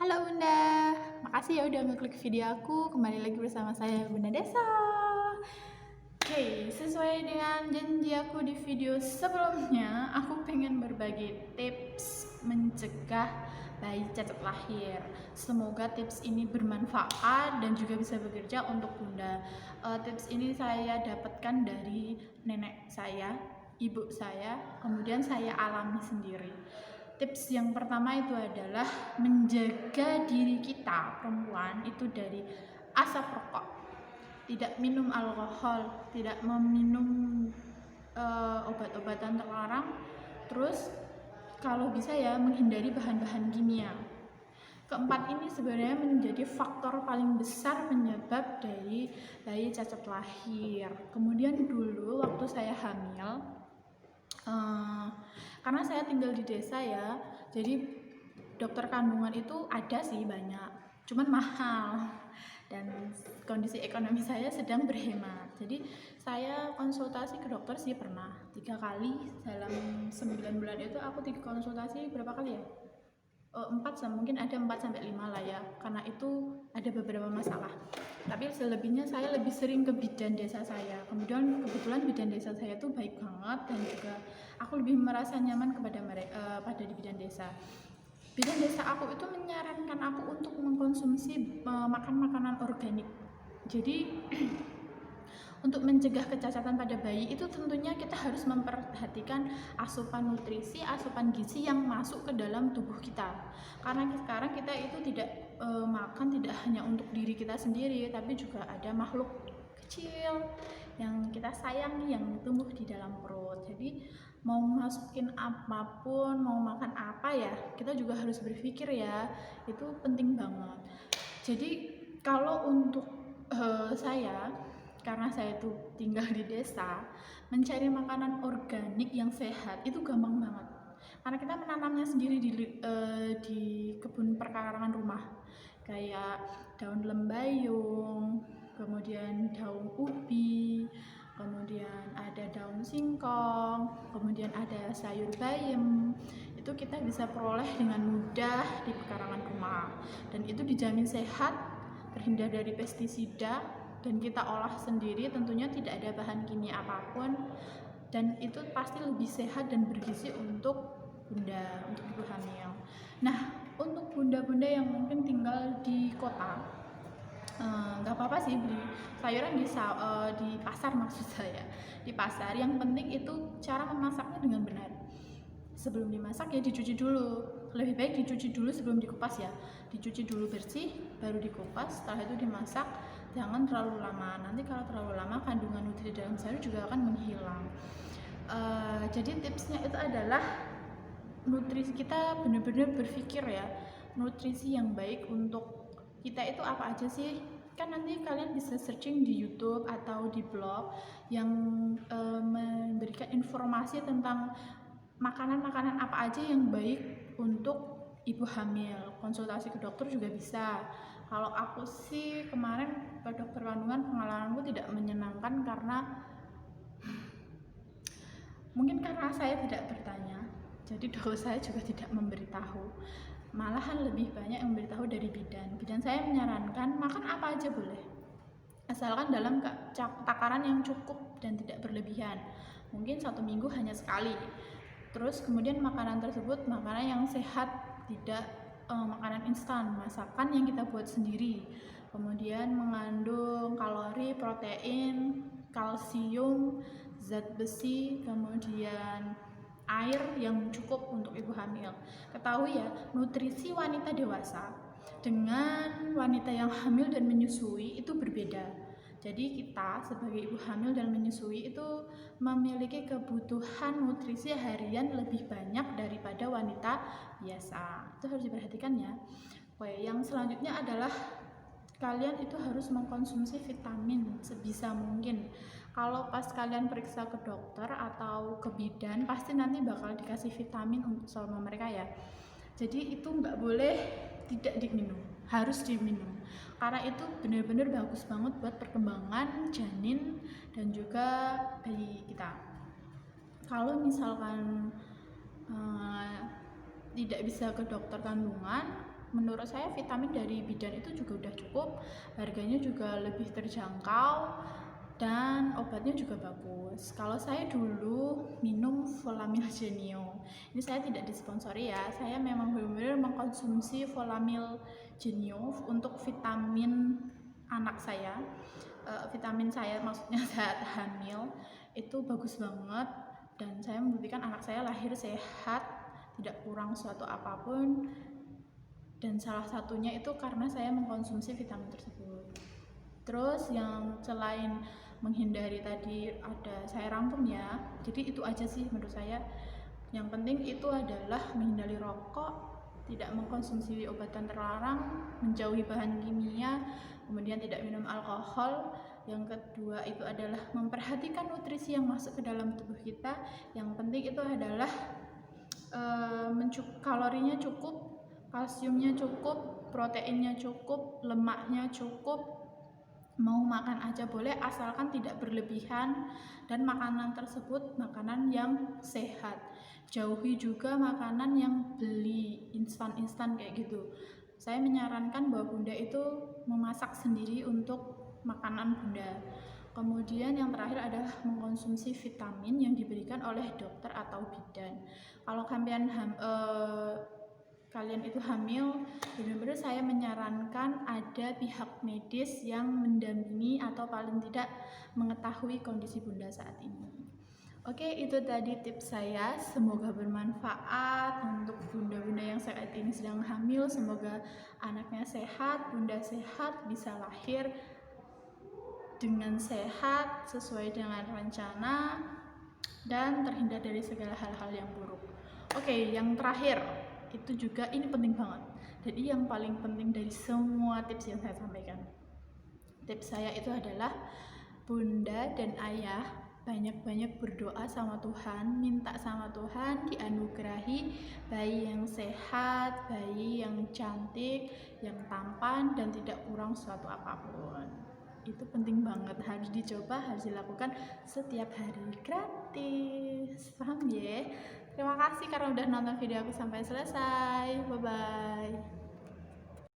Halo Bunda, makasih ya udah ngeklik video aku. Kembali lagi bersama saya Bunda Desa. Oke, sesuai dengan janji aku di video sebelumnya, aku pengen berbagi tips mencegah bayi cacat lahir. Semoga tips ini bermanfaat dan juga bisa bekerja untuk Bunda. Tips ini saya dapatkan dari nenek saya, ibu saya, kemudian saya alami sendiri. Tips yang pertama itu adalah menjaga diri kita perempuan itu dari asap rokok, tidak minum alkohol, tidak meminum obat-obatan terlarang, terus kalau bisa ya menghindari bahan-bahan kimia. Keempat ini sebenarnya menjadi faktor paling besar penyebab dari bayi cacat lahir. Kemudian dulu waktu saya hamil, karena saya tinggal di desa ya, jadi dokter kandungan itu ada sih banyak, cuman mahal dan kondisi ekonomi saya sedang berhemat. Jadi saya konsultasi ke dokter sih pernah 3 kali dalam 9 bulan itu. Aku konsultasi berapa kali ya? 4 mungkin ada 4 sampai 5 lah ya, karena itu ada beberapa masalah. Tapi selebihnya saya lebih sering ke bidan desa saya. Kemudian kebetulan bidan desa saya tuh baik banget dan juga aku lebih merasa nyaman kepada mereka pada di bidan desa. Bidan desa aku itu menyarankan aku untuk mengkonsumsi makan makanan organik. Jadi untuk mencegah kecacatan pada bayi itu tentunya kita harus memperhatikan asupan nutrisi, asupan gizi yang masuk ke dalam tubuh kita. Karena sekarang kita itu tidak makan tidak hanya untuk diri kita sendiri, tapi juga ada makhluk kecil yang kita sayangi yang tumbuh di dalam perut. Jadi mau masukin apapun, mau makan apa ya, kita juga harus berpikir ya, itu penting banget. Jadi kalau untuk saya, karena saya itu tinggal di desa, mencari makanan organik yang sehat itu gampang banget. Karena kita menanamnya sendiri di kebun perkarangan rumah, kayak daun lembayung, kemudian daun ubi, kemudian ada daun singkong, kemudian ada sayur bayam. Itu kita bisa peroleh dengan mudah di pekarangan rumah, dan itu dijamin sehat, terhindar dari pestisida, dan kita olah sendiri, tentunya tidak ada bahan kimia apapun, dan itu pasti lebih sehat dan bergizi untuk bunda, untuk ibu hamil. Nah, untuk bunda-bunda yang mungkin tinggal di kota, nggak apa-apa sih beli sayuran di pasar, maksud saya di pasar. Yang penting itu cara memasaknya dengan benar. Sebelum dimasak ya dicuci dulu, lebih baik dicuci dulu sebelum dikupas ya, dicuci dulu bersih baru dikupas, setelah itu dimasak. Jangan terlalu lama, nanti kalau terlalu lama kandungan nutrisi dalam sayur juga akan menghilang. Jadi tipsnya itu adalah nutrisi kita benar-benar berpikir ya, nutrisi yang baik untuk kita itu apa aja sih. Kan nanti kalian bisa searching di YouTube atau di blog yang memberikan informasi tentang makanan-makanan apa aja yang baik untuk ibu hamil. Konsultasi ke dokter juga bisa. Kalau aku sih kemarin ke dokter kandungan, pengalamanku tidak menyenangkan karena mungkin karena saya tidak bertanya, jadi dokter saya juga tidak memberitahu. Malahan lebih banyak yang memberitahu dari bidan. Bidan saya menyarankan makan apa aja boleh, asalkan dalam takaran yang cukup dan tidak berlebihan. Mungkin 1 minggu hanya sekali. Terus kemudian makanan tersebut makanan yang sehat, tidak makanan instan, masakan yang kita buat sendiri. Kemudian mengandung kalori, protein, kalsium, zat besi, kemudian air yang cukup untuk ibu hamil. Ketahui ya, nutrisi wanita dewasa dengan wanita yang hamil dan menyusui itu berbeda. Jadi kita sebagai ibu hamil dan menyusui itu memiliki kebutuhan nutrisi harian lebih banyak daripada wanita biasa. Itu harus diperhatikan ya. Oke, yang selanjutnya adalah kalian itu harus mengkonsumsi vitamin sebisa mungkin. Kalau pas kalian periksa ke dokter atau ke bidan, pasti nanti bakal dikasih vitamin untuk sama mereka ya. Jadi itu nggak boleh tidak diminum, harus diminum, karena itu benar-benar bagus banget buat perkembangan janin dan juga bayi kita. Kalau misalkan tidak bisa ke dokter kandungan, menurut saya vitamin dari bidan itu juga udah cukup, harganya juga lebih terjangkau, dan obatnya juga bagus. Kalau saya dulu minum Volamil Genio, ini saya tidak disponsori ya, saya memang benar-benar mengkonsumsi Volamil Genio untuk vitamin anak saya. Vitamin saya maksudnya saat hamil itu bagus banget, dan saya membuktikan anak saya lahir sehat, tidak kurang suatu apapun, dan salah satunya itu karena saya mengkonsumsi vitamin tersebut. Terus yang selain menghindari tadi ada saya rangkum ya, jadi itu aja sih menurut saya. Yang penting itu adalah menghindari rokok, tidak mengkonsumsi obatan terlarang, menjauhi bahan kimia, kemudian tidak minum alkohol. Yang kedua itu adalah memperhatikan nutrisi yang masuk ke dalam tubuh kita. Yang penting itu adalah kalorinya cukup, kalsiumnya cukup, proteinnya cukup, lemaknya cukup. Mau makan aja boleh asalkan tidak berlebihan, dan makanan tersebut makanan yang sehat. Jauhi juga makanan yang beli instan-instan kayak gitu. Saya menyarankan bahwa bunda itu memasak sendiri untuk makanan bunda. Kemudian yang terakhir adalah mengkonsumsi vitamin yang diberikan oleh dokter atau bidan. Kalau kalian itu hamil, benar-benar saya menyarankan ada pihak medis yang mendampingi atau paling tidak mengetahui kondisi bunda saat ini. Oke, itu tadi tips saya, semoga bermanfaat untuk bunda-bunda yang saat ini sedang hamil. Semoga anaknya sehat, bunda sehat, bisa lahir dengan sehat sesuai dengan rencana, dan terhindar dari segala hal-hal yang buruk. Oke, yang terakhir itu juga ini penting banget. Jadi yang paling penting dari semua tips yang saya sampaikan, tips saya itu adalah bunda dan ayah banyak-banyak berdoa sama Tuhan, minta sama Tuhan dianugerahi bayi yang sehat, bayi yang cantik, yang tampan, dan tidak kurang suatu apapun. Itu penting banget, harus dicoba, harus dilakukan setiap hari, gratis. Paham ya? Terima kasih karena udah nonton video aku sampai selesai. Bye bye.